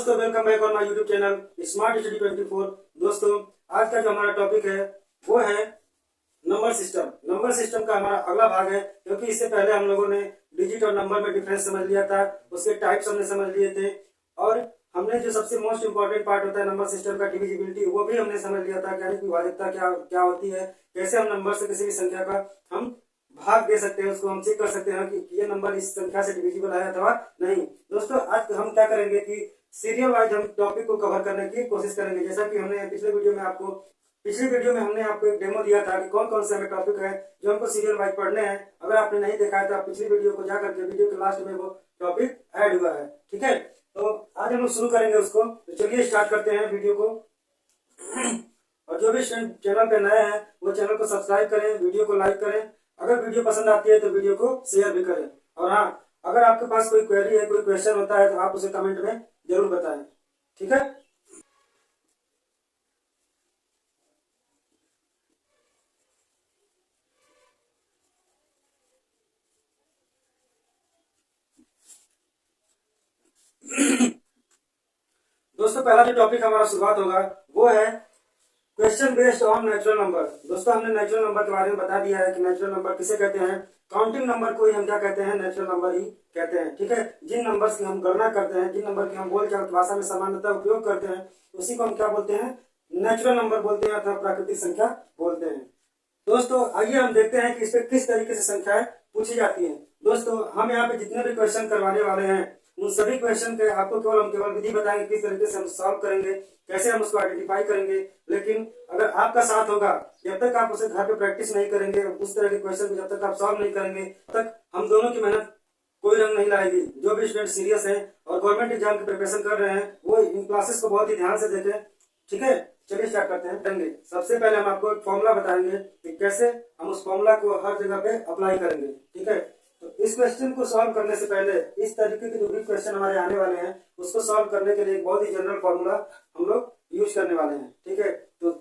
दोस्तों welcome back on my YouTube channel smart study 24। दोस्तों आज का जो हमारा टॉपिक है वो है नंबर सिस्टम। नंबर सिस्टम का हमारा अगला भाग है, क्योंकि इससे पहले हम लोगों ने डिजिट और नंबर में डिफरेंस समझ लिया था, उसके टाइप्स हमने समझ लिए थे और हमने जो सबसे मोस्ट इंपॉर्टेंट पार्ट होता है नंबर सिस्टम का डिविजिबिलिटी, वो भी हमने समझ लिया था। यानी कि विभाज्यता क्या क्या होती है, कैसे हम नंबर से किसी भी संख्या का हम भाग दे सकते हैं, उसको हम चेक कर सकते हैं कि ये नंबर इस संख्या से डिविजिबल है अथवा नहीं। दोस्तों आज हम क्या करेंगे कि सीरियल वाइज हम टॉपिक को कवर करने की कोशिश करेंगे। जैसा कि हमने पिछली वीडियो में हमने आपको एक डेमो दिया था कि कौन कौन से हमें टॉपिक है जो हमको सीरियल वाइज पढ़ने हैं। अगर आपने नहीं देखा है तो आप पिछली वीडियो को जाकर के वीडियो के लास्ट में वो टॉपिक ऐड हुआ है, ठीक है। तो आज हम लोग शुरू करेंगे उसको, तो चलिए स्टार्ट करते हैं वीडियो को। और जो भी चैनल पे नए हैं वो चैनल को सब्सक्राइब करें, वीडियो को लाइक करें, अगर वीडियो पसंद आती है तो वीडियो को शेयर भी करें। और हाँ, अगर आपके पास कोई क्वेरी है, कोई क्वेश्चन होता है तो आप उसे कमेंट में जरूर बताएं, ठीक है। दोस्तों पहला जो टॉपिक हमारा शुरुआत होगा वो है question based on natural number. दोस्तों हमने नेचुरल नंबर के बारे में बता दिया है कि नेचुरल नंबर किसे कहते हैं। काउंटिंग नंबर को ही हम क्या कहते हैं, नेचुरल नंबर ही कहते हैं, ठीक है। जिन नंबर्स की हम गणना करते हैं, जिन नंबर की हम बोलचाल भाषा में सामान्यतः उपयोग करते हैं, उसी को हम क्या बोलते हैं, नेचुरल नंबर बोलते हैं अथवा प्राकृतिक संख्या बोलते हैं। दोस्तों आइए हम देखते हैं कि इस पे किस तरीके से संख्याएं पूछी जाती हैं। दोस्तों हम यहाँ पे जितने भी क्वेश्चन करवाने वाले हैं उन सभी क्वेश्चन के आपको हम केवल विधि बताएंगे, किस तरीके से हम सॉल्व करेंगे, कैसे हम उसको आइडेंटिफाई करेंगे। लेकिन अगर आपका साथ होगा, जब तक आप उसे घर पे प्रैक्टिस नहीं करेंगे, उस तरह के क्वेश्चन को जब तक आप सॉल्व नहीं करेंगे, तब तक हम दोनों की मेहनत कोई रंग नहीं लाएगी। जो भी स्टूडेंट सीरियस है और गवर्नमेंट एग्जाम की प्रिपरेशन कर रहे हैं वो इन क्लासेस को बहुत ही ध्यान से देखें, ठीक है। चलिए स्टार्ट करते हैं। सबसे पहले हम आपको एक फॉर्मूला बताएंगे कि कैसे हम उस फॉर्मूला को हर जगह पे अप्लाई करेंगे, ठीक है। तो इस क्वेश्चन को सॉल्व करने से पहले इस तरीके के जो भी क्वेश्चन हमारे आने वाले हैं उसको सॉल्व करने के लिए एक बहुत ही जनरल फॉर्मूला हम लोग यूज करने वाले हैं, ठीक है। तो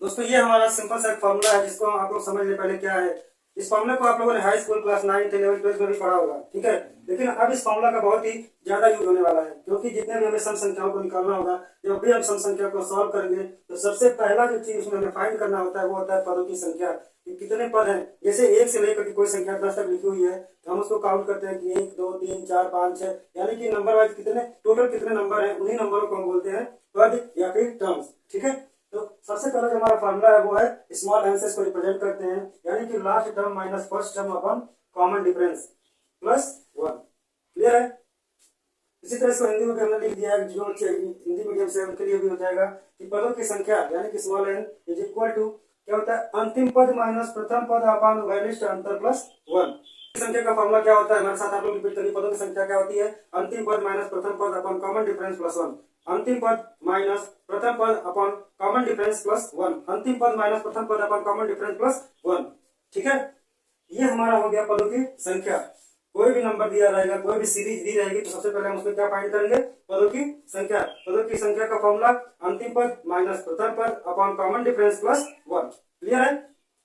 दोस्तों ये हमारा सिंपल सा फॉर्मूला है जिसको आप लोग समझ ले पहले क्या है। इस फॉर्मूले को आप लोगों ने high school class 9th 11th 12th में भी पढ़ा होगा, ठीक है। लेकिन अब इस फॉर्मूला का बहुत ही ज्यादा यूज होने वाला है, क्योंकि जितने भी हमें सम संख्याओं को निकालना होगा, जब भी हम सम संख्या को सॉल्व करेंगे तो सबसे पहला जो चीज उसमें हमें फाइंड करना होता है वो होता है पदों की संख्या, कि कितने पद हैं। जैसे 1 से लेकर के कोई संख्या 10 तक लिखी हुई है तो हम उसको काउंट करते हैं कि 1 2 3 4 5 6, यानी कि नंबर वाइज कितने टोटल कितने नंबर हैं, उन्हीं नंबरों को हम बोलते हैं पद या फिर टर्म्स, ठीक है। तो सबसे पहला जो हमारा फार्मूला है वो है स्मॉल एन को रिप्रेजेंट करते हैं, यानी कि last term minus first term upon common difference plus 1। Clear है। इसी तरह इसको हिंदी में भी हमने लिख दिया है, जो हिंदी मीडियम से उनके लिए भी हो जाएगा कि पदों की संख्या यानी कि small n is equal to क्या होता है, अंतिम पद माइनस प्रथम पद अपॉन उभयनिष्ठ अंतर प्लस 1। संख्या का फॉर्मूला क्या होता है, हमारे साथ आप लोग रिपीट करिए। पदों की संख्या क्या होती है, अंतिम पद माइनस प्रथम पद अपॉन कॉमन डिफरेंस प्लस 1। अंतिम पद माइनस प्रथम पद अपॉन कॉमन डिफरेंस प्लस 1। अंतिम पद माइनस प्रथम पद अपॉन कॉमन डिफरेंस प्लस 1, ठीक है। ये हमारा हो गया पदों की संख्या। कोई भी नंबर दिया रहेगा, कोई भी सीरीज दी रहेगी तो सबसे पहले हम उसमें क्या फाइंड करेंगे, पदों की संख्या। पदों की संख्या का फॉर्मूला अंतिम पद माइनस प्रथम पद upon common difference plus 1। Clear है।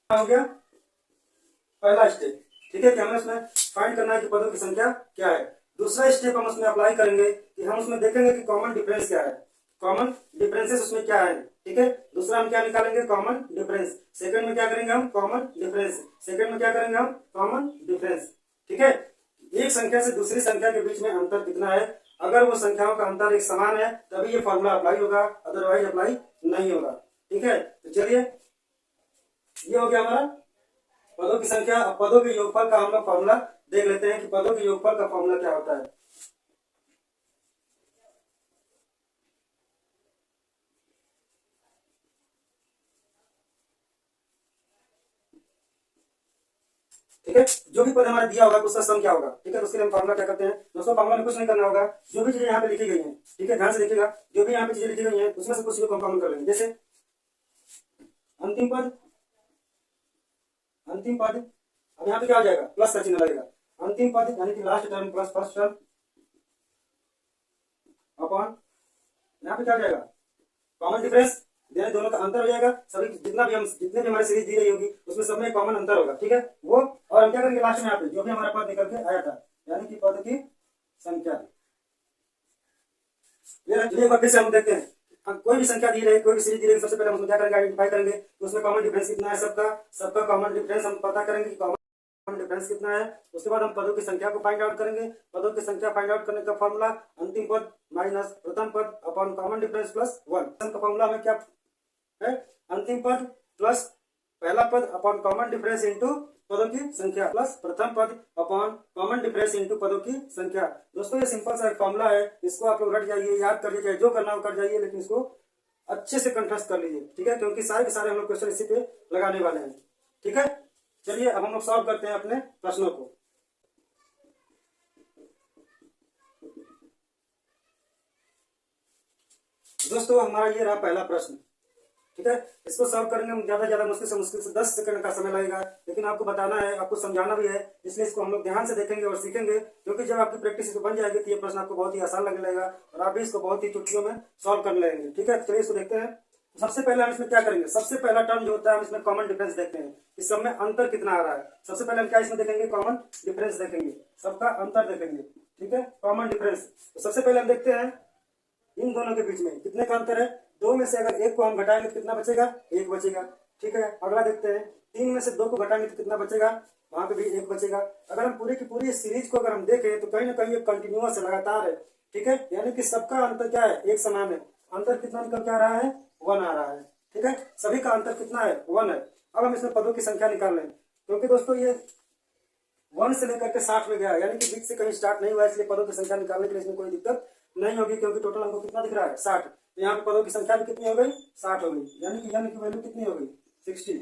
हो गया पहला स्टेप, ठीक है, कि हमें उसमें फाइंड करना है कि पदों की संख्या क्या है। दूसरा स्टेप हम उसमें अप्लाई करेंगे कि हम उसमें देखेंगे कि कॉमन डिफरेंस क्या है। कॉमन डिफरेंसेस उसमें क्या है, ठीक है। दूसरा हम क्या निकालेंगे, कॉमन डिफरेंस। सेकंड में क्या करेंगे हम, कॉमन डिफरेंस। सेकंड में क्या करेंगे हम, कॉमन डिफरेंस, ठीक है। एक संख्या से दूसरी संख्या के बीच में अंतर कितना है, अगर वो संख्याओं का अंतर एक समान है तभी ये फॉर्मूला अप्लाई होगा, अदरवाइज अप्लाई नहीं होगा, ठीक है। तो चलिए, ये हो गया हमारा पदों की संख्या। अब पदों के योगफल का हम लोग फॉर्मूला देख लेते हैं कि पदों के योगफल का फॉर्मूला क्या होता है। ठीक है, जो भी पद हमारा दिया होगा उसका सम क्या होगा, ठीक है। उसके लिए हम फॉर्मूला क्या करते हैं दोस्तों, फॉर्मूला में कुछ नहीं करना होगा, जो भी चीजें यहाँ पे लिखी गई हैं, ठीक है, ध्यान से देखिएगा, जो भी यहाँ पे चीजें लिखी गई हैं उसमें से कुछ चीजों को कॉमन कर लेंगे। जैसे अंतिम पद, अंतिम पद, अब यहाँ पे क्या हो जाएगा, प्लस का चिन्ह लगेगा। अंतिम पद यानी कि last term plus first term upon, यहाँ पे क्या हो जाएगा, कॉमन डिफरेंस, यानी दोनों का अंतर हो जाएगा। सभी जितने भी हमारी सीरीज दी रही होगी उसमें सब में कॉमन अंतर होगा, ठीक है वो। और हम क्या करेंगे लास्ट में यहाँ पे जो भी हमारा पद निकल के आया था, यानी कि पद की संख्या। एक बार फिर से हम देखते हैं, कोई भी संख्या दी रही, कोई भी सीरीज दी रही, सबसे पहले हम क्या करेंगे, आइडेंटिफाई करेंगे तो उसमें कॉमन डिफरेंस कितना है, सबका कॉमन डिफरेंस हम पता करेंगे कि कॉमन डिफरेंस कितना है। उसके बाद हम पदों की संख्या को फाइंड आउट करेंगे। पदों की संख्या फाइंड आउट करने का फॉर्मूला अंतिम पद माइनस प्रथम पद अपॉन कॉमन डिफरेंस प्लस 1 का फॉर्मूला हमें क्या है, अंतिम पद प्लस पहला पद अपॉन कॉमन डिफरेंस इंटू पदों की संख्या प्लस प्रथम पद अपॉन कॉमन डिफरेंस इंटू पदों की संख्या। दोस्तों ये सिंपल सा एक फॉर्मूला है, इसको आप लोग रट जाइए, याद कर लीजिए, जो करना हो कर जाइए, लेकिन इसको अच्छे से कंठस्थ कर लीजिए, ठीक है, क्योंकि सारे के सारे हम लोग क्वेश्चन इसी पे लगाने वाले हैं, ठीक है। चलिए अब हम लोग सॉल्व करते हैं अपने प्रश्नों को। दोस्तों हमारा ये रहा पहला प्रश्न, ठीक है। इसको सॉल्व करेंगे हम ज्यादा मुश्किल से 10 सेकंड का समय लगेगा, लेकिन आपको बताना है, आपको समझाना भी है, इसलिए इसको हम लोग ध्यान से देखेंगे और सीखेंगे, क्योंकि जब आपकी प्रैक्टिस बन जाएगी तो ये प्रश्न आपको बहुत ही आसान लगने लगेगा और आप भी इसको बहुत ही चुटकियों में सॉल्व कर लेंगे, ठीक है। चलिए इसको देखते हैं। सबसे पहले हम इसमें क्या करेंगे, सबसे पहला टर्म जो होता है हम इसमें कॉमन डिफरेंस देखते हैं, इस सब में अंतर कितना आ रहा है। सबसे पहले हम क्या इसमें देखेंगे, कॉमन डिफरेंस देखेंगे, सबका अंतर देखेंगे, ठीक है, कॉमन डिफरेंस। तो सबसे पहले हम देखते हैं इन दोनों के बीच में कितने का अंतर है। दो में से अगर एक को हम घटाएंगे तो कितना बचेगा, एक बचेगा, ठीक है। अगला देखते हैं, 3 में से 2 को घटाएंगे तो कितना बचेगा, वहां पे भी एक बचेगा। अगर हम पूरी की पूरी सीरीज को अगर हम देखें तो कहीं ना कहीं ये कंटिन्यूअस है, लगातार है, ठीक है, यानी कि सबका अंतर क्या है, एक समान है। अंतर कितना निकल के आ रहा है, 1 आ रहा है, ठीक है, सभी का अंतर कितना है, 1 है। अब हम इसमें पदों की संख्या निकाल लें, क्योंकि दोस्तों ये 1 से लेकर के 60 में गया, यानी कि बीच से कहीं स्टार्ट नहीं हुआ, इसलिए पदों की संख्या निकालने के लिए इसमें कोई दिक्कत नहीं होगी, क्योंकि टोटल हमको कितना दिख रहा है, 60। तो यहाँ पे पदों की संख्या भी कितनी हो गई, 60 हो गई, यानी कि n की वैल्यू कितनी हो गई, 60,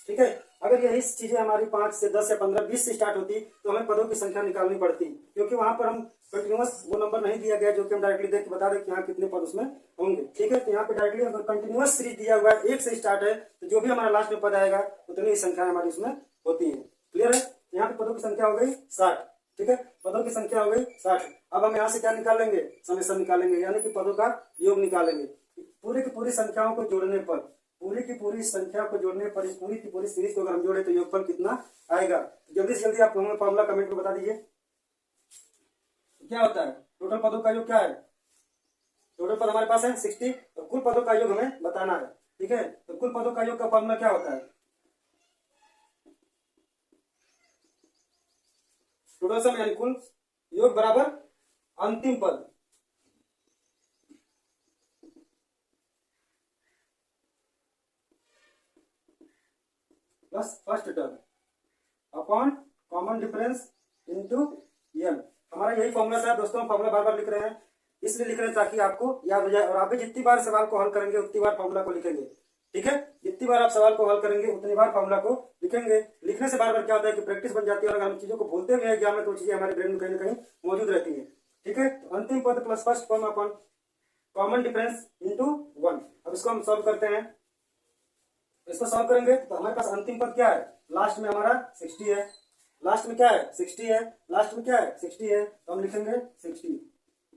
ठीक है। अगर यही चीजें हमारी 5 से 10 से 15 20 से स्टार्ट होती तो हमें पदों की संख्या निकालनी पड़ती, क्योंकि वहां पर हम कंटिन्यूअस वो नंबर नहीं दिया गया जो कि हम डायरेक्टली देख के बता दें कि यहाँ कितने पद उसमें होंगे, ठीक है। तो यहाँ पे डायरेक्टली अगर कंटिन्यूअस सीरीज दिया हुआ है, 1 से स्टार्ट है, तो जो भी हमारा लास्ट में पद आएगा उतनी ही संख्या हमारी उसमें होती है, क्लियर है। यहाँ पे पदों की संख्या हो गई 60, ठीक है, पदों की संख्या हो गई 60। अब हम यहाँ से क्या निकालेंगे, समेशन निकालेंगे, यानी कि पदों का योग निकालेंगे। पूरी की पूरी संख्याओं को जोड़ने पर, पूरी की पूरी संख्या को जोड़ने पर इस पूरी की पूरी सीरीज को अगर हम जोड़े तो योगफल कितना आएगा। जल्दी से जल्दी आप हमें फॉर्मूला कमेंट में बता दीजिए क्या होता है। टोटल पदों का योग क्या है, टोटल पद हमारे पास है 60, और कुल पदों का योग हमें बताना है, ठीक है। तो कुल पदों का योग का फॉर्मूला क्या होता है, टोटल सम यानी कुल योग बराबर अंतिम पद plus first term upon common difference into n। हमारा यही फॉर्मूला था दोस्तों, हम फॉर्मूला बार बार लिख रहे हैं, इसलिए लिख रहे हैं ताकि आपको याद हो जाए, और आप भी जितनी बार सवाल को हल करेंगे उतनी बार फॉर्मूला को लिखेंगे, ठीक है। जितनी बार आप सवाल को हल करेंगे उतनी बार फॉर्मूला को लिखेंगे। लिखने से बार बार क्या होता है कि प्रैक्टिस बन जाती है, और अगर हम चीजों को भूलते हुए एग्जाम में तो चीजें हमारे ब्रेन में कहीं ना कहीं मौजूद रहती है, ठीक है। तो अंतिम पद plus first form upon common difference into 1। अब इसको हम सॉल्व करते हैं, इसको सॉल्व करेंगे तो हमारे पास अंतिम पद क्या है, लास्ट में हमारा 60 है, लास्ट में क्या है 60 है, लास्ट में क्या है 60 है, तो हम लिखेंगे 60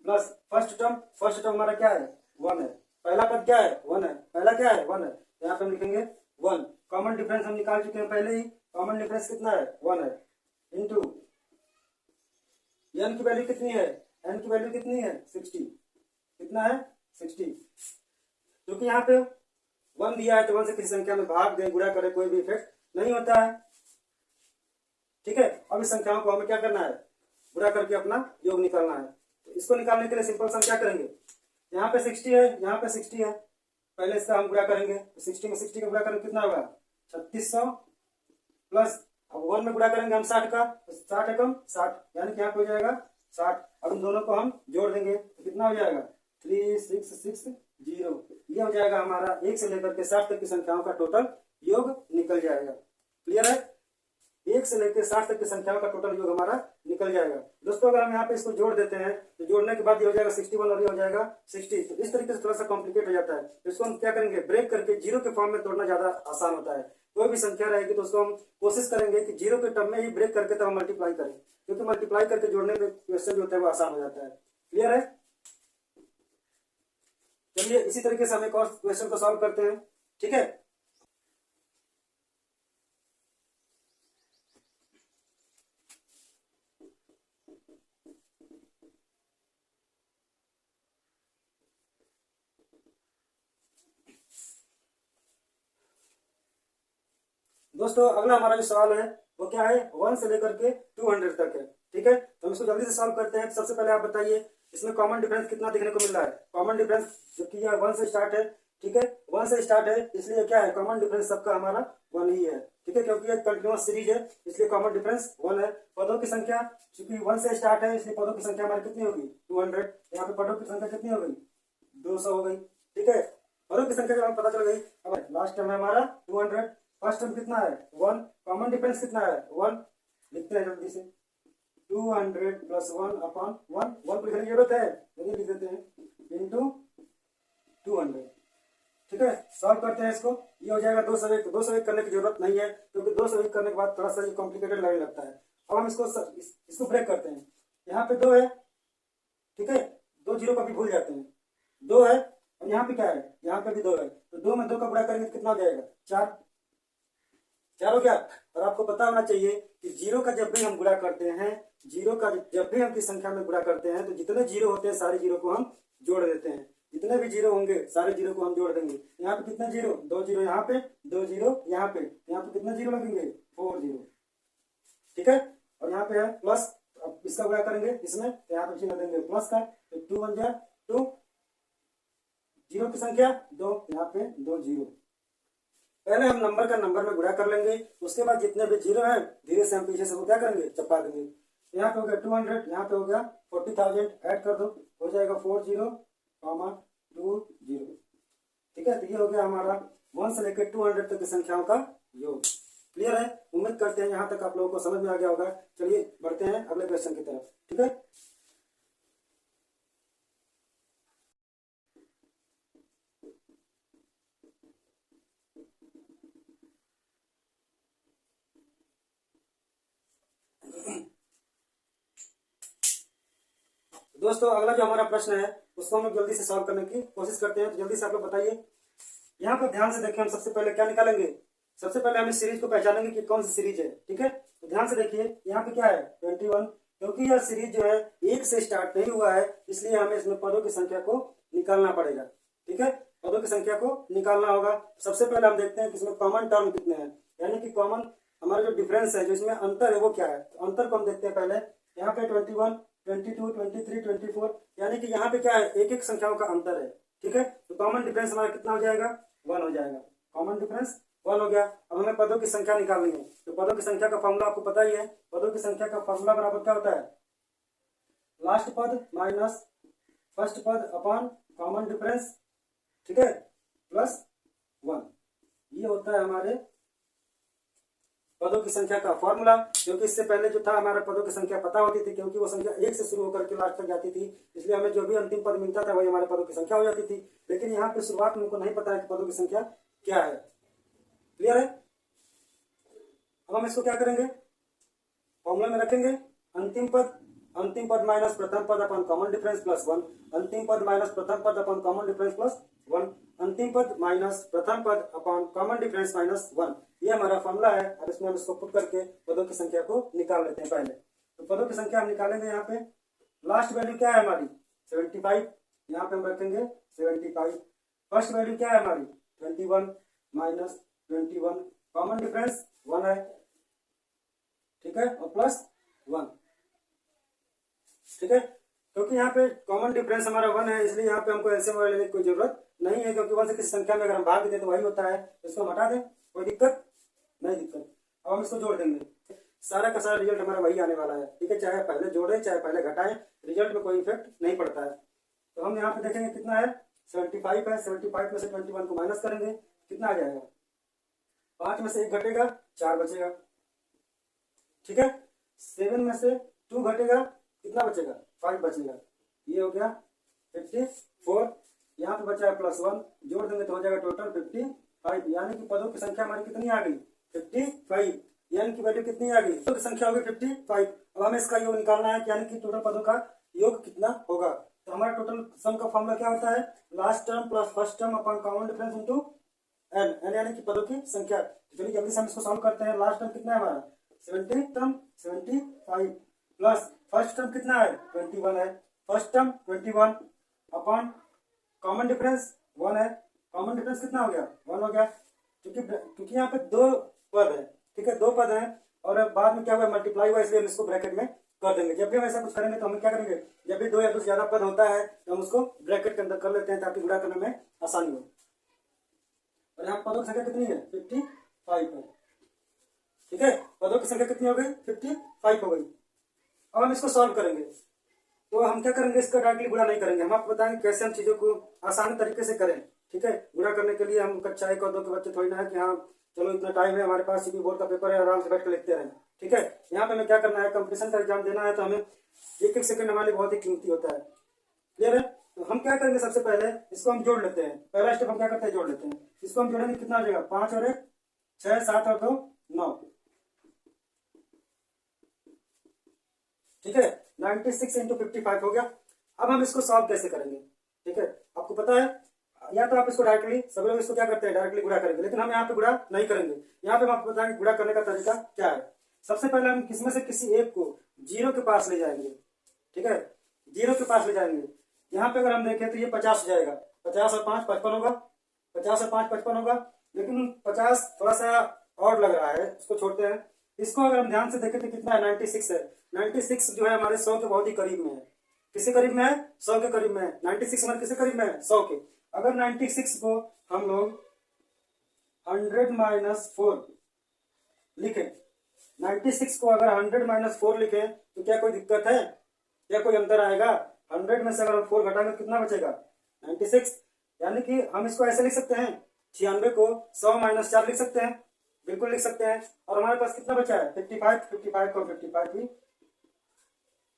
प्लस फर्स्ट टर्म हमारा क्या है 1 है, पहला पद क्या है 1 है, पहला क्या है 1 है, यहाँ पे हम लिखेंगे 1। कॉमन डिफरेंस हम निकाल चुके हैं पहले ही, कॉमन डिफरेंस कितना है 1 है, इंटू n की वैल्यू कितनी है, n की वैल्यू कितनी है 60, कितना है 60। क्योंकि यहाँ पे 1 दिया है तो 1 से किसी संख्या में भाग दे, गुणा करे, कोई भी इफेक्ट नहीं होता है। ठीक है, अब इस संख्याओं को हमें क्या करना है, गुणा करके अपना योग निकालना है। तो इसको निकालने के लिए सिंपल सा क्या करेंगे, यहाँ पे 60 है, यहाँ पे 60 है, पहले इसका हम गुणा करेंगे। तो 60 में 60 का गुणा करेंगे कितना होगा, 3600 प्लस, अब 1 में गुणा करेंगे हम 60 का, तो 60 एकम 60, यानी कि यहाँ पे हो जाएगा 60। अब इन दोनों को हम जोड़ देंगे तो कितना हो जाएगा, 3660। ये हो जाएगा हमारा 1 से लेकर के 60 तक की संख्याओं का टोटल योग निकल जाएगा। क्लियर है, 1 से लेकर 60 तक की संख्याओं का टोटल योग हमारा निकल जाएगा। दोस्तों अगर हम यहाँ पे इसको जोड़ देते हैं तो जोड़ने के बाद ये हो जाएगा 61 और ये हो जाएगा 60। तो इस तरीके से थोड़ा सा कॉम्प्लिकेट हो जाता है, तो इसको हम क्या करेंगे, ब्रेक करके जीरो के फॉर्म में तोड़ना ज्यादा आसान होता है। कोई भी संख्या रहेगी तो उसको हम कोशिश करेंगे कि जीरो के टर्म में ही ब्रेक करके तब हम मल्टीप्लाई करें, क्योंकि मल्टीप्लाई करके जोड़ने में क्वेश्चन जो होता है वो आसान हो जाता है। क्लियर है, चलिए इसी तरीके से हम एक और क्वेश्चन को सॉल्व करते हैं। ठीक है, दोस्तों अगला हमारा जो सवाल है वो क्या है, 1 से लेकर के 200 तक है। ठीक है, तो हम इसको जल्दी से सॉल्व करते हैं। सबसे पहले आप बताइए इसमें कॉमन डिफरेंस कितना देखने को मिल रहा है। कॉमन डिफरेंस जो कि 1 से स्टार्ट है। ठीक है, 1 से स्टार्ट है, इसलिए क्या है, कॉमन डिफरेंस सबका हमारा 1 ही है। ठीक है, क्योंकि ये कंटिन्यूअस सीरीज है इसलिए कॉमन डिफरेंस 1 है। पदों की संख्या चूंकि 1 से स्टार्ट है इसलिए पदों की संख्या हमारी कितनी होगी, 200। यहाँ पे पदों की संख्या कितनी हो गई, 200 हो गई। ठीक है, पदों की संख्या जब हमें पता चल गई, अब लास्ट टर्म है हमारा 200, फर्स्ट टर्म कितना है 1, कॉमन डिफरेंस कितना है 1, लिखते हैं जल्दी से, 200 प्लस 1 अपॉन 1 को लिखने की जरूरत है, यदि लिख देते हैं इंटू 200। ठीक है, सॉल्व करते हैं इसको, ये हो जाएगा 201 करने की जरूरत नहीं है, क्योंकि 201 करने के बाद थोड़ा सा ये कॉम्प्लिकेटेड लगने लगता है। अब हम इसको ब्रेक करते हैं, यहाँ पे 2 है। ठीक है, 2 जीरो का भी भूल जाते हैं, 2 है और यहाँ पे क्या है, यहाँ पे भी 2 है, तो 2 में 2 का गुणा करेंगे तो कितना हो जाएगा, 4 हो गया। और आपको पता होना चाहिए कि जीरो का जब भी हम गुणा करते हैं, जीरो का जब भी हम किस संख्या में गुणा करते हैं तो जितने जीरो होते हैं सारे जीरो को हम जोड़ देते हैं, जितने भी जीरो होंगे सारे जीरो को हम जोड़ देंगे। यहाँ पे कितने जीरो, 2 जीरो यहाँ पे, 2 जीरो यहाँ पे, यहाँ पे कितने जीरो लगेंगे, 4 जीरो। ठीक है, और यहाँ पे है प्लस, अब इसका गुणा करेंगे इसमें तो यहाँ पे चिन्ह देंगे प्लस का, तो 2 1 जा 2, जीरो की संख्या 2, यहाँ पे 2 जीरो। पहले हम नंबर का नंबर में गुणा कर लेंगे, उसके बाद जितने भी जीरो हैं धीरे से हम पीछे से वो क्या करेंगे, चपा देंगे। यहाँ पे हो गया 200, यहाँ पे हो गया 40,000, ऐड कर दो, हो जाएगा 40, 20। ठीक है, तो ये हो गया हमारा 1 से लेकर 200 तक की संख्याओं का योग। क्लियर है, उम्मीद करते हैं यहाँ तक आप लोगों को समझ में आ गया होगा। चलिए बढ़ते हैं अगले क्वेश्चन की तरफ। ठीक है, दोस्तों अगला जो हमारा प्रश्न है उसको हम लोग जल्दी से सॉल्व करने की कोशिश करते हैं। तो जल्दी से आप लोग बताइए, यहाँ पर ध्यान से देखें, हम सबसे पहले क्या निकालेंगे, सबसे पहले हम इस सीरीज को पहचानेंगे कि कौन सी सीरीज है। ठीक है, तो ध्यान से देखिए यहाँ पे क्या है 21, क्योंकि यह सीरीज जो है 1 से स्टार्ट नहीं हुआ है इसलिए हमें इसमें पदों की संख्या को निकालना पड़ेगा। ठीक है, पदों की संख्या को निकालना होगा। सबसे पहले हम देखते हैं कि इसमें कॉमन टर्म कितने हैं, यानी कि कॉमन हमारा जो डिफरेंस है, जो इसमें अंतर है वो क्या है। तो अंतर को हम देखते हैं पहले, यहाँ पे 21, 22, 23, 24, यानी कि यहाँ पे क्या है, एक एक संख्याओं का अंतर है। ठीक है, तो कॉमन डिफरेंस हमारा कितना हो जाएगा, 1 हो जाएगा। कॉमन डिफरेंस 1 हो गया। अब हमें पदों की संख्या निकालनी है, तो पदों की संख्या का फॉर्मूला आपको पता ही है। पदों की संख्या का फॉर्मूला बराबर क्या होता है, लास्ट पद माइनस फर्स्ट पद अपॉन कॉमन डिफरेंस, ठीक है, प्लस 1। ये होता है हमारे पदों की संख्या का फॉर्मूला। क्योंकि इससे पहले जो था हमारा पदों की संख्या पता होती थी, क्योंकि वो संख्या 1 से शुरू होकर के लास्ट तक जाती थी, इसलिए हमें जो भी अंतिम पद मिलता था वही हमारे पदों की संख्या हो जाती थी। लेकिन यहाँ पे शुरुआत में उनको नहीं पता है कि पदों की संख्या क्या है। क्लियर है, अब हम इसको क्या करेंगे, फॉर्मूला में रखेंगे, अंतिम पद माइनस प्रथम पद अपन कॉमन डिफरेंस प्लस 1, अंतिम पद माइनस प्रथम पद अपन कॉमन डिफरेंस प्लस 1, अंतिम पद माइनस प्रथम पद अपन कॉमन डिफरेंस माइनस 1। ये हमारा फॉर्मूला है। अब इसमें हम इसको पुट करके पदों की संख्या को निकाल लेते हैं पहले। तो पदों की संख्या हम निकालेंगे, यहाँ पे लास्ट वैल्यू क्या है हमारी 75, यहाँ पे हम रखेंगे 75। फर्स्ट वैल्यू क्या है हमारी 21 माइनस 21, कॉमन डिफरेंस 1 है, ठीक है, और प्लस 1, ठीक है। क्योंकि यहाँ पे कॉमन डिफरेंस हमारा 1 है, इसलिए यहाँ पे हमको एलसीएम लेने की कोई जरूरत नहीं है, क्योंकि 1 से किसी संख्या में अगर हम भाग दें तो वही होता है। इसको हम हटा दें, कोई दिक्कत नहीं दिक्कत। अब हम इसको जोड़ देंगे, सारा का सारा रिजल्ट हमारा वही आने वाला है, ठीक है। चाहे पहले जोड़े चाहे पहले घटाएं, रिजल्ट में कोई इफेक्ट नहीं पड़ता है। तो हम यहाँ पे देखेंगे कितना है 75 है, 75 में से 21 को माइनस करेंगे, कितना आ जाएगा 5 में से 1 घटेगा 4 बचेगा, ठीक है। 7 में से 2 घटेगा, कितना बचेगा 5 बचेगा, ये हो गया 54। यहाँ पे बचा है +1, जोड़ देंगे तो हो जाएगा टोटल 55, यानी कि पदों की संख्या हमारी कितनी आ गई 55, यानी कि वैल्यू कितनी आ गई, पदों की संख्या होगी 55। अब हमें इसका योग निकालना है, यानी कि टोटल पदों का योग कितना होगा। तो हमारा टोटल सम का फॉर्मूला क्या होता है, last term plus first term upon common difference into n यानी कि पदों की संख्या। तो चलिए जल्दी से हम इसको सॉल्व करते हैं। लास्ट टर्म कितना है हमारा 70 टर्म 75 प्लस फर्स्ट टर्म कितना है 21 है, first term 21 upon common difference 1 है, कॉमन डिफरेंस कितना हो गया 1 हो गया, क्योंकि यहाँ पे 2 पद है, ठीक है, 2 पद है और बाद में क्या हुआ मल्टीप्लाई हुआ, इसलिए हम इसको ब्रैकेट में कर देंगे। जब भी हम ऐसा कुछ करेंगे तो हम क्या करेंगे, जब भी 2 या 2 से ज्यादा पद होता है तो हम उसको ब्रैकेट के अंदर कर लेते हैं ताकि गुणा करने में आसानी हो। और यहाँ पदों की संख्या कितनी है 55 है, ठीक है, पदों की संख्या कितनी हो गई 55 हो गई। अब हम इसको सॉल्व करेंगे, तो हम क्या करेंगे, इसका डायरेक्टली गुणा नहीं करेंगे, हम आपको बताएंगे कैसे हम चीजों को आसान तरीके से करें, ठीक है। गुणा करने के लिए हम कक्षा 1 और 2 के बच्चे थोड़ी ना है कि हाँ चलो इतना टाइम है हमारे पास, सीपी बोर्ड का पेपर है, आराम से बैठ कर लिखते रहें, ठीक है। यहाँ पे हमें क्या करना है, कंपटीशन का एग्जाम देना है, तो हमें एक सेकंड हमारे लिए बहुत ही कीमती होता है, क्लियर है। तो हम क्या करेंगे, सबसे पहले इसको हम जोड़ लेते हैं। पहला स्टेप हम क्या करते हैं, जोड़ लेते हैं। इसको हम जोड़ेंगे कितना आ जाएगा 5 और 1 6, 7 और 2 9, ठीक है, 96 इंटू 55 हो गया। अब हम इसको सॉल्व कैसे करेंगे, ठीक है, आपको पता है, या तो आप इसको डायरेक्टली, सभी लोग इसको क्या करते हैं डायरेक्टली गुणा करेंगे, लेकिन हम यहाँ पे गुणा नहीं करेंगे। यहाँ पे हम आपको बताएंगे गुणा करने का तरीका क्या है। सबसे पहले हम किसमें से किसी एक को 0 के पास ले जाएंगे, ठीक है, 0 के पास ले जाएंगे। यहाँ पे अगर हम देखें तो ये 50 हो जाएगा, 50 और 5 55 होगा, 50 और 5 55 होगा, लेकिन 50 थोड़ा सा और लग रहा है, इसको छोड़ते हैं। इसको अगर हम ध्यान से देखें तो कितना है 96 है, 96 जो है हमारे 100 के बहुत ही करीब में है। किसके करीब में है 100 के करीब में है, 96 हमारे किसके करीब में है 100 के। अगर 96 को हम लोग 100 माइनस 4 लिखे, 96 को अगर 100 माइनस 4 लिखे तो क्या कोई दिक्कत है, क्या कोई अंतर आएगा। 100 में से अगर हम 4 घटाएंगे तो कितना बचेगा 96, यानी कि हम इसको ऐसे लिख सकते हैं 96 को 100 माइनस 4 लिख सकते हैं, बिल्कुल लिख सकते हैं। और हमारे पास कितना बचा है 55 को 55 भी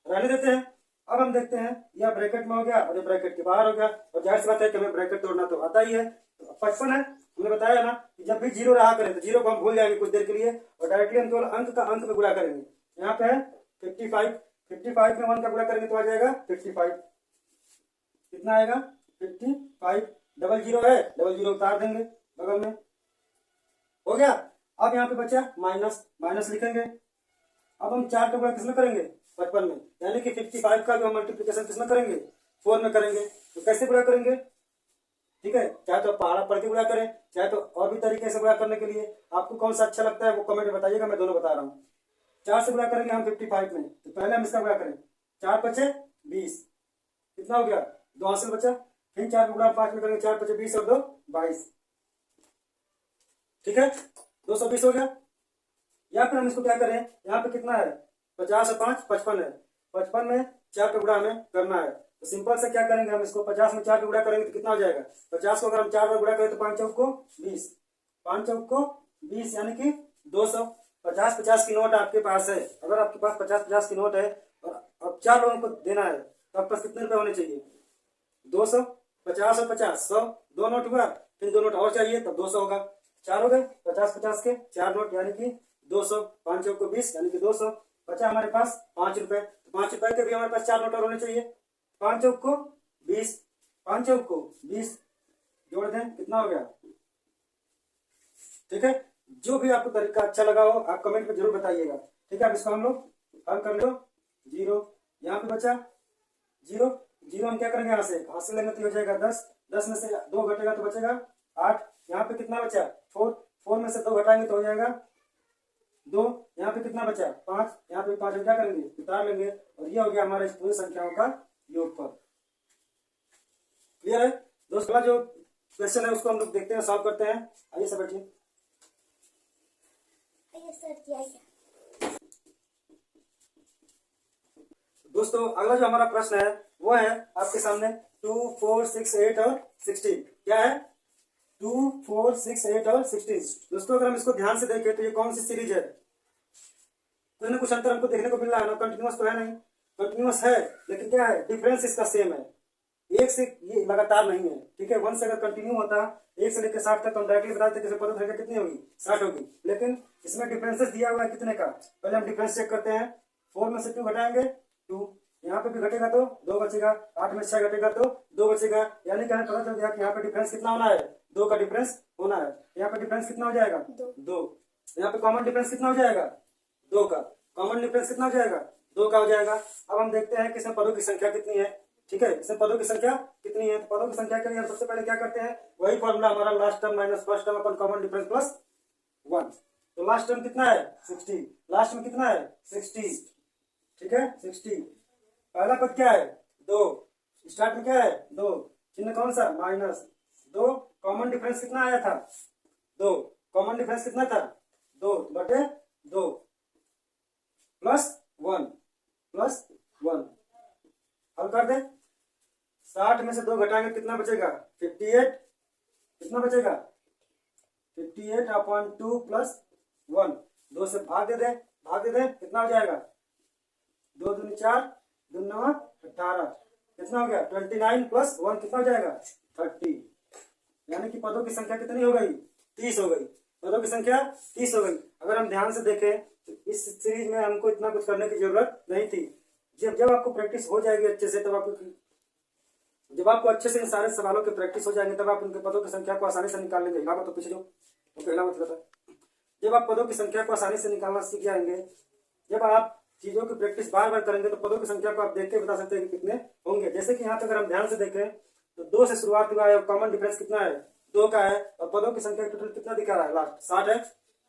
रहने देते हैं। अब हम देखते हैं यह ब्रैकेट में हो गया और ये ब्रैकेट के बाहर हो गया, और जाहिर सी बात है कि हमें ब्रैकेट तोड़ना तो आता ही है। तो 55 है, हमने बताया ना कि जब भी 0 रहा करें तो 0 को हम भूल जाएंगे कुछ देर के लिए, और डायरेक्टली हम केवल अंक का अंक में गुणा करेंगे। यहाँ पे है 55 में 1 का गुणा करेंगे तो आ जाएगा 55, कितना आएगा 55, डबल 0 है, डबल 0 उतार देंगे बगल में, हो गया। अब यहाँ पे बचा माइनस, माइनस लिखेंगे। अब हम 4 का गुणा किसमें करेंगे 55 में, यानी कि 55 का जो हम मल्टीप्लीकेशन किसमें करेंगे 4 में करेंगे। तो कैसे गुणा करेंगे, ठीक है, चाहे तो पहाड़ा पढ़ के गुणा करें, चाहे तो और भी तरीके से गुणा करने के लिए आपको कौन सा अच्छा लगता है वो कमेंट में बताइएगा, मैं दोनों बता रहा हूँ। 4 से गुणा करेंगे हम 55 में, तो पहले हम इसका गुणा करें, 4 बचे 20, कितना हो गया 2 हासिल बचा, फिर 4 गुणा 5 में करेंगे, 4 बचे 20 और 2 22, ठीक है, 220 हो गया। या फिर हम इसको क्या करें, यहाँ पे कितना है 50 और 5 55 है, 55 में 4 का गुणा हमें करना है। तो सिंपल से क्या करेंगे, हम इसको 50 में 4 का गुणा करेंगे तो कितना हो जाएगा, 50 को अगर हम 4 बार गुणा करें तो 5 चौक को 20, 5 चौक को 20 यानी कि 200। 50 की नोट आपके पास है, अगर आपके पास 50 की नोट है और अब 4 लोगों को देना है तो आपके पास कितने रुपए होने चाहिए 200, 50 और 50 100, 2 नोट हुआ, फिर 2 नोट और चाहिए तब 200 होगा, 4 हो गए, 50 के 4 नोट यानी कि 200, 5 चौक को 20 यानी कि 200, बचा हमारे पास 5 रुपए। तो 5 रुपए के भी हमारे पास 4 नोट और होने चाहिए, 5 चौक को 20, 5 चौक को 20 जोड़ दें, कितना हो गया, ठीक है। जो भी आपको तरीका अच्छा लगा हो आप कमेंट में जरूर बताइएगा, ठीक है। अब इसको हम लोग हल कर लो, 0 यहाँ पे बचा 0, जीरो हम क्या करेंगे, यहाँ से लेंगे तो हो जाएगा 10, 10 में से 2 घटेगा तो बचेगा 8। यहाँ पे कितना बचा 4, 4 में से 2 घटाएंगे तो हो जाएगा 2। यहाँ पे कितना बचा 5, यहाँ पे 5 क्या करेंगे उतार लेंगे, और ये हो गया हमारे इस पूरी संख्याओं का योगफल। क्लियर है दोस्तों? अगला जो क्वेश्चन है उसको हम लोग देखते हैं, सॉल्व करते हैं। आइए सब बैठिए। दोस्तों अगला जो हमारा प्रश्न है वो है आपके सामने 2, 4, 6, 8 और 16। क्या है 2, 4, 6, 8 और 16। दोस्तों अगर हम इसको ध्यान से देखें तो ये कौन सी सीरीज है? कुछ ना कुछ अंतर हमको देखने को मिल रहा है ना, कंटिन्यूअस तो है नहीं, कंटिन्यूअस है लेकिन क्या है डिफरेंस इसका सेम है, एक से ये लगातार नहीं है। ठीक है, 1 से अगर कंटिन्यू होता 1 से लेकर 60 तक तो हम डायरेक्टली बता देते पदों संख्या कितनी होगी 60 होगी, लेकिन इसमें डिफरेंसेस दिया हुआ है कितने का। पहले हम डिफरेंस चेक करते हैं। 4 में से 2 घटाएंगे 2, यहाँ पे भी घटेगा तो 2 बचेगा, 8 में 6 घटेगा तो 2 बचेगा, यानी कि हमें पता चल गया कि यहाँ पे डिफरेंस कितना होना है 2 का डिफरेंस होना है। यहाँ पे डिफरेंस कितना हो जाएगा 2। यहाँ पे कॉमन डिफरेंस कितना हो जाएगा 2 का, कॉमन डिफरेंस कितना हो जाएगा 2 का हो जाएगा। अब हम देखते हैं कि इसमें पदों की संख्या कितनी है। ठीक है, इसमें पदों की संख्या कितनी है, तो पदों की संख्या के लिए हम सबसे पहले क्या करते हैं, वही फॉर्मूला हमारा last term minus first term अपन कॉमन डिफरेंस प्लस 1। तो लास्ट टर्म कितना है 60, लास्ट में कितना है 60। ठीक है 60, पहला पद क्या है 2, स्टार्ट में क्या है 2, चिन्ह कौन सा माइनस 2, कॉमन डिफरेंस कितना आया था 2, कॉमन डिफरेंस कितना था 2 बटे 2 प्लस 1 प्लस 1। हल कर दे, 60 में से 2 घटाएंगे कितना बचेगा 58, कितना बचेगा 58 अपॉन 2 प्लस 1, 2 से भाग दे दे, भाग दे दे कितना हो जाएगा 2 दूनी 4, 2 9 18, कितना हो गया 29 प्लस 1 कितना हो जाएगा 30, यानी कि पदों की संख्या कितनी हो गई 30 हो गई, पदों की संख्या 30 हो गई। अगर हम ध्यान से देखें तो इस सीरीज में हमको इतना कुछ करने की जरूरत नहीं थी। जब आपको प्रैक्टिस हो जाएगी अच्छे से, तब आपको जब आपको अच्छे से इन सारे सवालों की प्रैक्टिस हो जाएंगे तब आप उनके पदों की संख्या को आसानी से निकाल लेंगे। हिला मत तो पीछे जो तो हिला मत रहता। जब आप पदों की संख्या को आसानी से निकालना सीख जाएंगे, जब आप चीजों की प्रैक्टिस बार बार करेंगे तो पदों की संख्या को आप देख के बता सकते हैं कि कितने होंगे। जैसे कि यहाँ पे अगर हम ध्यान से देखें तो 2 से शुरुआत हुआ है, कॉमन डिफरेंस कितना है 2 का है, और पदों की संख्या टोटल कितना दिखा रहा है लास्ट 60 है।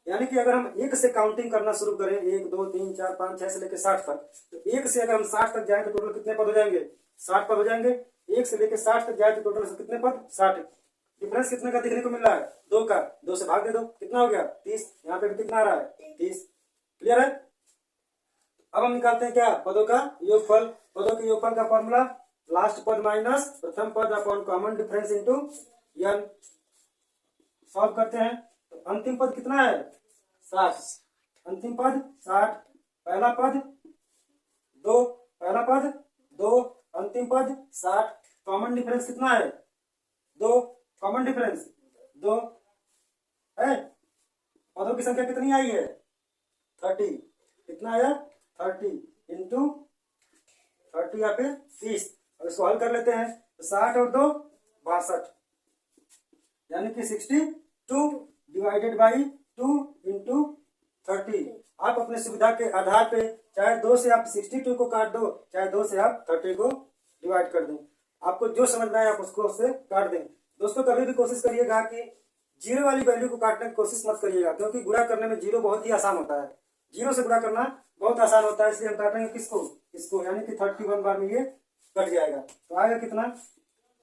यानी कि अगर हम 1 से काउंटिंग करना शुरू करें 1 2 3 4 5 6 से लेकर 60 तक, तो 1 से अगर हम 60 तक जाए तो टोटल कितने पद हो जाएंगे 60 पद हो जाएंगे। 1 से लेकर 60 तक जाए तो टोटल से कितने पद 60। डिफरेंस कितने का देखने को मिल रहा है 2 का, 2 से भाग दे दो कितना हो गया 30, यहाँ पे भी कितना आ रहा है 30। क्लियर है? अब हम निकालते हैं क्या पदों का योगफल। पदों के योगफल का फॉर्मूला लास्ट पद माइनस प्रथम पद upon common difference into n। Solve करते हैं तो अंतिम पद कितना है 60, अंतिम पद 60, पहला पद 2, पहला पद 2, अंतिम पद 60, कॉमन डिफरेंस कितना है 2, कॉमन डिफरेंस 2 है। पदों की संख्या कितनी आई है 30, कितना आया 30 इंटू 30 या फिर 30। अब इसको हल कर लेते हैं तो 60 और 2 62, यानी कि 62 डिवाइडेड बाई 2 इंटू 30। आप अपने सुविधा के आधार पे चाहे 2 से आप 62 को काट दो, चाहे 2 से आप 30 को डिवाइड कर दें, आपको जो समझ में आए आप उसको उससे काट दें। दोस्तों कभी भी कोशिश करिएगा कि जीरो वाली वैल्यू को काटने की कोशिश मत करिएगा, क्योंकि गुणा करने में जीरो बहुत ही आसान होता है, जीरो से गुणा करना बहुत आसान होता है, इसलिए हम काटेंगे किसको इसको, यानी कि 31 बार में ये कट जाएगा। तो आएगा कितना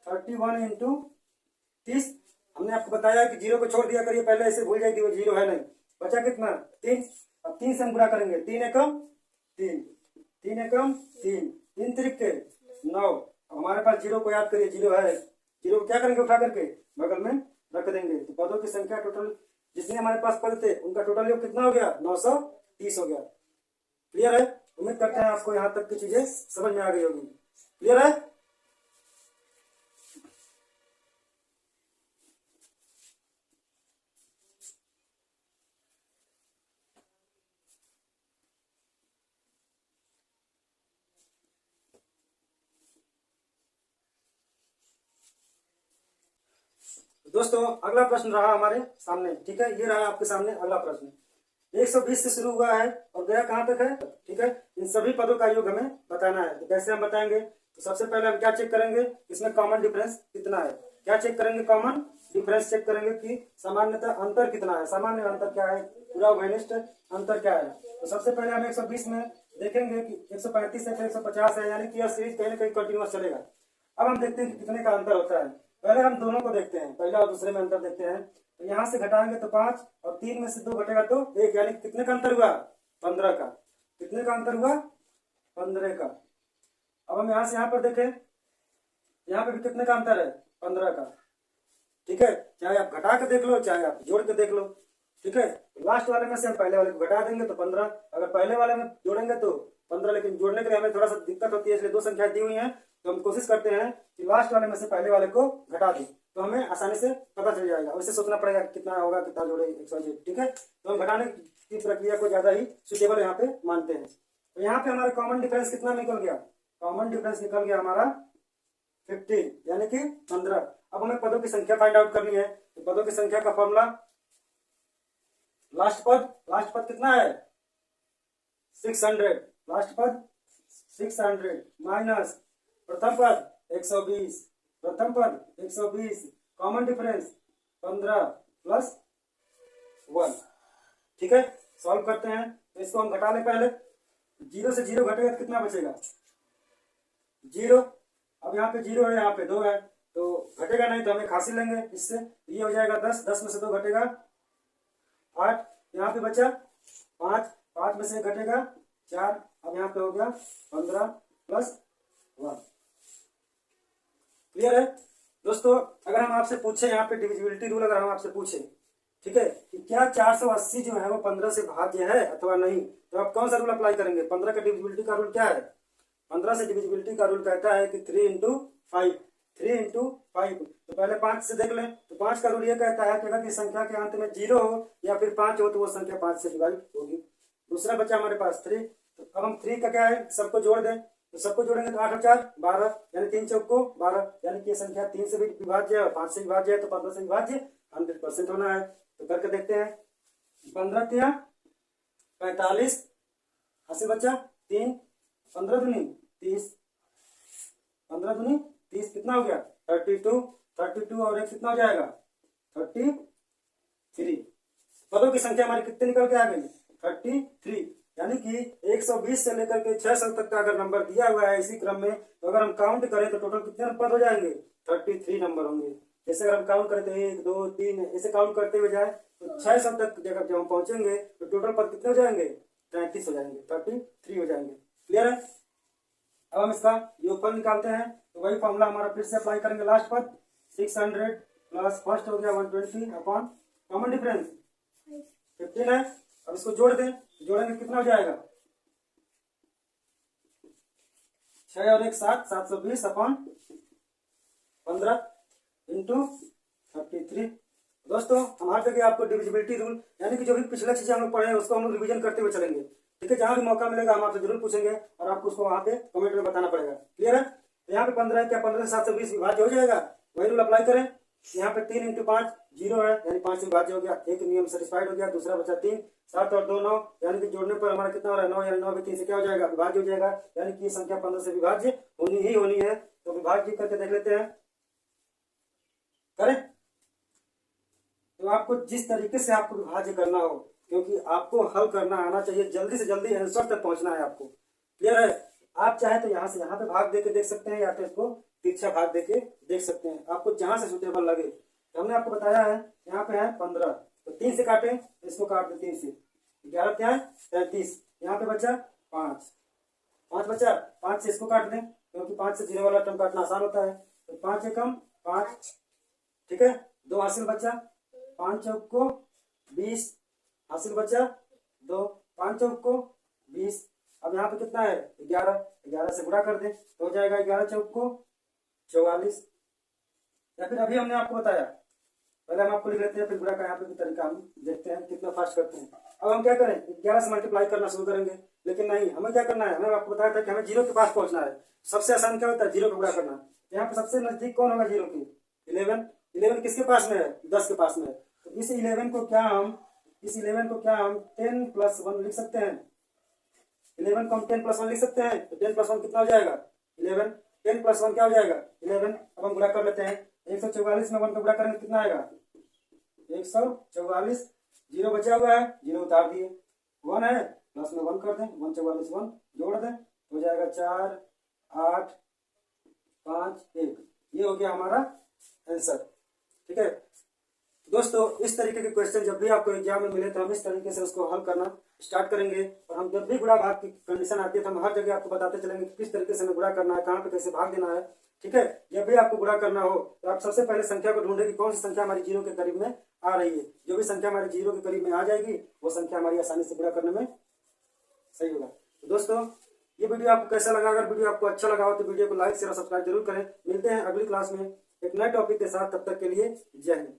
31 इंटू 30। हमने आपको बताया कि जीरो को छोड़ दिया करिए, पहले ऐसे भूल जाएगी वो जीरो है नहीं, बचा कितना 3। अब 3 से हम गुणा करेंगे 3 एकम 3, 3 एकम 3, 3 त्रिके 9। अब हमारे पास जीरो को याद करिए, जीरो है, जीरो को क्या करेंगे उठा करके बगल में रख देंगे। तो पदों की संख्या टोटल जितने हमारे पास पद थे उनका टोटल योग कितना हो गया 930 हो गया। क्लियर है? उम्मीद करते हैं आपको यहाँ तक की चीजें समझ में आ गई होगी। क्लियर है? दोस्तों अगला प्रश्न रहा हमारे सामने, ठीक है, ये रहा आपके सामने अगला प्रश्न। 120 से शुरू हुआ है और गया कहाँ तक है, ठीक है, इन सभी पदों का योग हमें बताना है। तो कैसे हम बताएंगे, तो सबसे पहले हम क्या चेक करेंगे, इसमें कॉमन डिफरेंस कितना है। क्या चेक करेंगे, कॉमन डिफरेंस चेक करेंगे कि सामान्यतः अंतर कितना है, सामान्य अंतर क्या है, पूरा घनिष्ठ अंतर क्या है। तो सबसे पहले हम 120 में देखेंगे कि 135 है फिर 150 है, यानी कि यह सीरीज कहीं ना कहीं कंटिन्यूअस चलेगा। अब हम देखते हैं कि कितने का अंतर होता है। पहले हम दोनों को देखते हैं, पहले और दूसरे में अंतर देखते हैं। तो यहाँ से घटाएंगे तो 5 और 3 में से 2 घटेगा तो 1, यानी कितने का अंतर हुआ, 15 का। कितने का अंतर हुआ, 15 का। अब हम यहाँ से यहाँ पर देखें, यहाँ पे भी कितने का अंतर है, 15 का। ठीक है, चाहे आप घटा के देख लो चाहे आप जोड़ के देख लो। ठीक है, लास्ट वाले में से हम पहले वाले को घटा देंगे तो 15, अगर पहले वाले में जोड़ेंगे तो 15, लेकिन जोड़ने के लिए हमें थोड़ा सा दिक्कत होती है, इसलिए 2 संख्या दी हुई है। तो हम कोशिश करते हैं कि लास्ट वाले में से पहले वाले को घटा दें, तो हमें आसानी से पता चल जाएगा। वैसे सोचना पड़ेगा कितना होगा, कितना जोड़े 100। ठीक है, तो हम घटाने की प्रक्रिया को ज्यादा ही सुटेबल यहाँ पे मानते हैं। तो यहाँ पे हमारा कॉमन डिफरेंस कितना निकल गया, कॉमन डिफरेंस निकल गया हमारा 15, यानी कि 15। अब हमें पदों की संख्या फाइंड आउट करनी है। तो पदों की संख्या का फॉर्मूला, लास्ट पद कितना है, 600। लास्ट पद 600 माइनस प्रथम पद 120, प्रथम पद 120, कॉमन डिफरेंस 15 प्लस 1। ठीक है, सॉल्व करते हैं। तो इसको हम घटा लें पहले, 0 से 0 घटेगा तो कितना बचेगा, 0। अब यहाँ पे 0 है, यहाँ पे 2 है, तो घटेगा नहीं तो हम एक हासिल लेंगे इससे। ये हो जाएगा 10, 10 में से 2 घटेगा 8, यहाँ पे बचा 5, 5 में से घटेगा 4। अब यहाँ पे हो गया 15 प्लस 1। क्लियर है दोस्तों। अगर हम आपसे पूछे यहाँ पे डिविजिबिलिटी रूल, अगर हम आपसे पूछे, ठीक है, कि क्या 480 जो है वो 15 से भाज्य है अथवा नहीं, तो आप कौन सा रूल अप्लाई करेंगे। 15 का डिविजिबिलिटी का रूल क्या है, 15 से डिविजिबिलिटी का रूल कहता है कि 3 इंटू 5, 3 इंटू 5। तो पहले 5 से देख लें। तो 5 का रूल ये कहता है कि अगर किसी संख्या के अंत में 0 हो या फिर 5 हो तो वो संख्या 5 से डिवाइड होगी। दूसरा बचा हमारे पास 3। तो अब हम 3 का क्या है, सबको जोड़ दें। तो सबको जोड़ेंगे तो 8 और 4 12, यानी 3 चौक को 12, यानी कि ये संख्या 3 से भी विभाज्य है और 5 से विभाज्य है, तो 15 से विभाज्य 100% होना है। तो करके देखते हैं, 15 तिया 45, हासिल बच्चा 3, 15 दूनी 30, 15 दूनी 30, कितना हो गया 32, 32 और एक कितना हो जाएगा 33। पदों की संख्या हमारी कितनी निकल के आ गई, 33। यानी कि 120 से लेकर के 600 तक का अगर नंबर दिया हुआ है इसी क्रम में, तो अगर हम काउंट करें तो टोटल कितने पद हो जाएंगे, 33 नंबर होंगे। जैसे अगर हम काउंट करें तो 1 2 3 ऐसे काउंट करते हुए जाए तो 600 तक जब हम पहुंचेंगे तो टोटल पद कितने हो जाएंगे, 33 हो जाएंगे, 33 हो जाएंगे। क्लियर है। अब हम इसका योगफल निकालते हैं। तो वही फॉर्मूला हमारा फिर से अप्लाई करेंगे। लास्ट पद 600 प्लस फर्स्ट हो गया 120 अपॉन कॉमन डिफरेंस 15 है। अब इसको जोड़ दें, जोड़ेंगे कितना हो जाएगा, 6 और 1 7, 720 अपॉन 15 इंटू 33। दोस्तों हम हर जगह आपको डिविजिबिलिटी रूल, यानी कि जो भी पिछले चीजें हम लोग पढ़े हैं उसको हम लोग रिवीजन करते हुए चलेंगे। ठीक है, जहां भी मौका मिलेगा हम आपसे जरूर पूछेंगे और आपको उसको वहां पे कमेंट में बताना पड़ेगा। क्लियर है। तो यहाँ पे 15 है, क्या 15 से 720 विभाज्य हो जाएगा, वही रूल अप्लाई करें। यहाँ पे 3 इंटू 5 0 है, यानी 5 से विभाज्य हो गया, एक नियम सेटिस्फाइड हो गया। दूसरा बचा 3, 7 और 2 9, यानी कि जोड़ने पर हमारा कितना हो रहा है 9, यानी 9 भी 3 से क्या हो जाएगा, विभाज्य हो जाएगा। यानी कि संख्या 15 से विभाज्य होनी ही होनी है। तो विभाज्य करके देख लेते हैं, करें। तो आपको जिस तरीके से आपको विभाज्य करना हो, क्योंकि आपको हल करना आना चाहिए, जल्दी से जल्दी आंसर तक पहुंचना है आपको। क्लियर है। आप चाहे तो यहाँ से यहाँ पे भाग देके देख सकते हैं या फिर इसको तिरछा भाग देके देख सकते हैं, आपको जहां से सुटेबल लगे। तो हमने आपको बताया है यहाँ पे है 15, तो 3 से काटें, इसको काट दें 3 से, 11 क्या है 33, यहाँ पे बचा 5, 5 बचा, 5 से इसको काट दें क्योंकि 5 से 0 वाला टर्म काटना आसान होता है। तो 5 एकम 5, ठीक है, 2 हासिल बचा, 5 चौक को 20 हासिल बचा 2, 5 चौक को 20। अब यहाँ पे कितना है 11, 11 से गुणा कर दें तो हो जाएगा 11 चौक को 44। या फिर अभी हमने आपको बताया, पहले हम आपको लिख लेते हैं फिर गुणा का यहाँ पे भी तरीका हम देखते हैं कितना फास्ट करते हैं। अब हम क्या करें, 11 से मल्टीप्लाई करना शुरू करेंगे, लेकिन नहीं, हमें क्या करना है, हमें आपको बताया था कि हमें 0 के पास पहुंचना है। सबसे आसान क्या होता है, 0 को गुणा करना। यहाँ पे सबसे नजदीक कौन होगा 0 की, 11। 11 किसके पास में है, 10 के पास में है। तो इस 11 को क्या हम 10 प्लस 1 लिख सकते हैं। 11 को हम 10 प्लस 1 लिख सकते हैं। तो 10 प्लस 1 कितना हो जाएगा 11। 10 + 1 क्या हो जाएगा 11। अब हम गुणा कर लेते हैं। 144 में 1 को गुणा करेंगे कितना आएगा 144। जीरो बचा हुआ है, जीरो उतार दिए। 1 है प्लस में 1 कर दें, 144 1 जोड़ दें, हो जाएगा 4 8 5 1। ये हो गया हमारा आंसर। ठीक है दोस्तों, इस तरीके के क्वेश्चन जब भी आपको एग्जाम में मिले तो हम इस तरीके से उसको हल करना स्टार्ट करेंगे। और हम जब भी गुणा भाग की कंडीशन आती है तो हम हर जगह आपको बताते चलेंगे कि किस तरीके से हमें गुणा करना है, कहाँ पे कैसे भाग देना है। ठीक है, जब भी आपको गुणा करना हो तो आप सबसे पहले संख्या को ढूंढे कि कौन सी संख्या हमारी जीरो के करीब में आ रही है। जो भी संख्या हमारी जीरो के करीब में आ जाएगी वो संख्या हमारी आसानी से गुणा करने में सही होगा। तो दोस्तों, ये वीडियो आपको कैसा लगा? अगर वीडियो आपको अच्छा लगा हो तो वीडियो को लाइक शेयर और सब्सक्राइब जरूर करें। मिलते हैं अगली क्लास में एक नए टॉपिक के साथ, तब तक के लिए जय हिंद।